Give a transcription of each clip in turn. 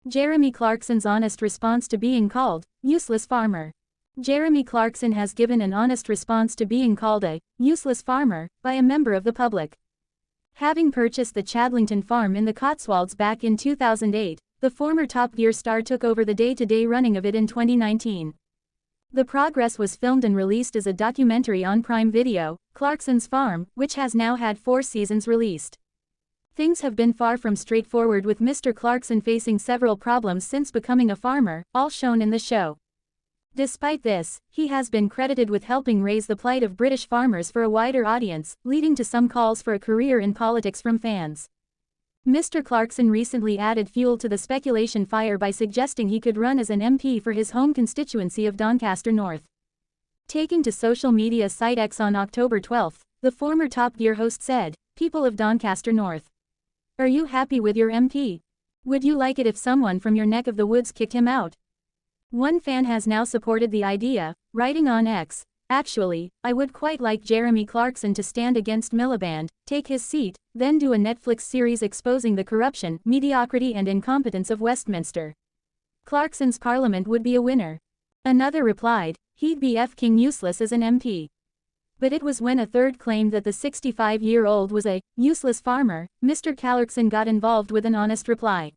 Jeremy Clarkson's honest response to being called useless farmer. Jeremy Clarkson has given an honest response to being called a useless farmer by a member of the public. Having purchased the Chadlington farm in the Cotswolds back in 2008, the former Top Gear star took over the day-to-day running of it in 2019. The progress was filmed and released as a documentary on Prime Video, Clarkson's Farm, which has now had 4 seasons released. Things have been far from straightforward, with Mr. Clarkson facing several problems since becoming a farmer, all shown in the show. Despite this, he has been credited with helping raise the plight of British farmers for a wider audience, leading to some calls for a career in politics from fans. Mr. Clarkson recently added fuel to the speculation fire by suggesting he could run as an MP for his home constituency of Doncaster North. Taking to social media site X on October 12, the former Top Gear host said, "People of Doncaster North, are you happy with your MP? Would you like it if someone from your neck of the woods kicked him out?" One fan has now supported the idea, writing on X, "Actually, I would quite like Jeremy Clarkson to stand against Miliband, take his seat, then do a Netflix series exposing the corruption, mediocrity and incompetence of Westminster. Clarkson's parliament would be a winner." Another replied, "He'd be f***ing useless as an MP." But it was when a third claimed that the 65-year-old was a useless farmer, Mr. Clarkson got involved with an honest reply.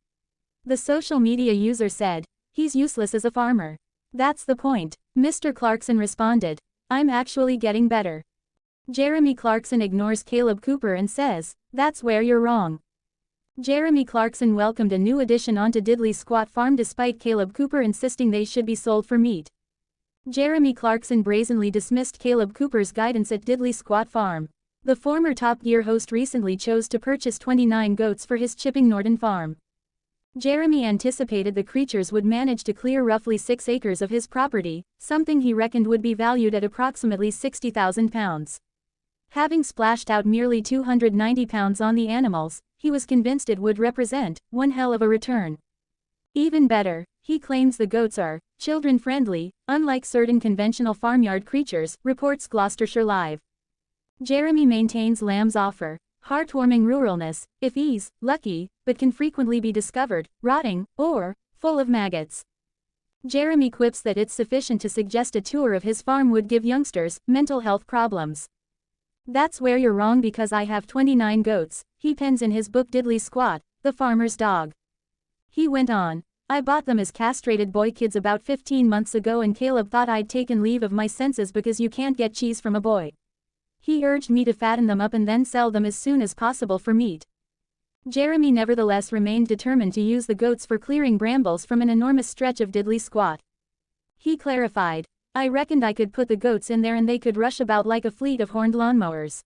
The social media user said, "He's useless as a farmer. That's the point." Mr. Clarkson responded, "I'm actually getting better." Jeremy Clarkson ignores Caleb Cooper and says, "That's where you're wrong." Jeremy Clarkson welcomed a new addition onto Diddley Squat Farm despite Caleb Cooper insisting they should be sold for meat. Jeremy Clarkson brazenly dismissed Caleb Cooper's guidance at Diddley Squat Farm. The former Top Gear host recently chose to purchase 29 goats for his Chipping Norton farm. Jeremy anticipated the creatures would manage to clear roughly 6 acres of his property, something he reckoned would be valued at approximately £60,000. Having splashed out merely £290 on the animals, he was convinced it would represent one hell of a return. Even better, he claims the goats are children-friendly, unlike certain conventional farmyard creatures, reports Gloucestershire Live. Jeremy maintains lambs offer heartwarming ruralness, if lucky, but can frequently be discovered rotting or full of maggots. Jeremy quips that it's sufficient to suggest a tour of his farm would give youngsters mental health problems. "That's where you're wrong because I have 29 goats," he pens in his book Diddley Squat, The Farmer's Dog. He went on, "I bought them as castrated boy kids about 15 months ago and Caleb thought I'd taken leave of my senses because you can't get cheese from a boy. He urged me to fatten them up and then sell them as soon as possible for meat." Jeremy nevertheless remained determined to use the goats for clearing brambles from an enormous stretch of Diddley Squat. He clarified, "I reckoned I could put the goats in there and they could rush about like a fleet of horned lawnmowers."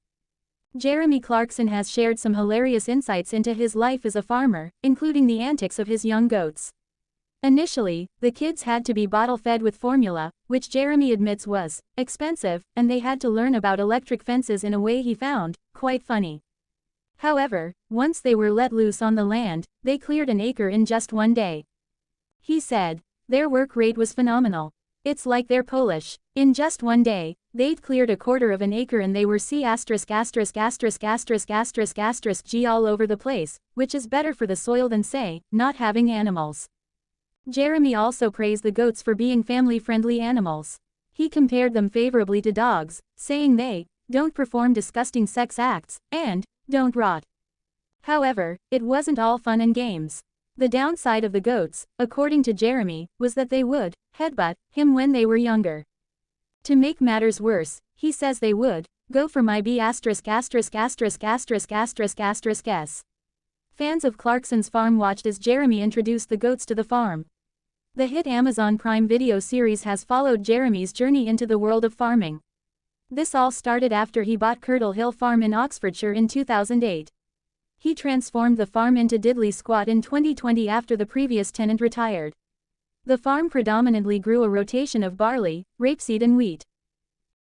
Jeremy Clarkson has shared some hilarious insights into his life as a farmer, including the antics of his young goats. Initially, the kids had to be bottle-fed with formula, which Jeremy admits was expensive, and they had to learn about electric fences in a way he found quite funny. However, once they were let loose on the land, they cleared an acre in just one day. He said, "Their work rate was phenomenal. It's like they're Polish. In just one day, they'd cleared a quarter of an acre and they were G all over the place, which is better for the soil than say, not having animals." Jeremy also praised the goats for being family-friendly animals. He compared them favorably to dogs, saying they don't perform disgusting sex acts, and don't rot. However, it wasn't all fun and games. The downside of the goats, according to Jeremy, was that they would headbutt him when they were younger. To make matters worse, he says they would go for my s. Fans of Clarkson's farm watched as Jeremy introduced the goats to the farm. The hit Amazon Prime Video series has followed Jeremy's journey into the world of farming. This all started after he bought Curdle Hill Farm in Oxfordshire in 2008. He transformed the farm into Diddley Squat in 2020 after the previous tenant retired. The farm predominantly grew a rotation of barley, rapeseed and wheat.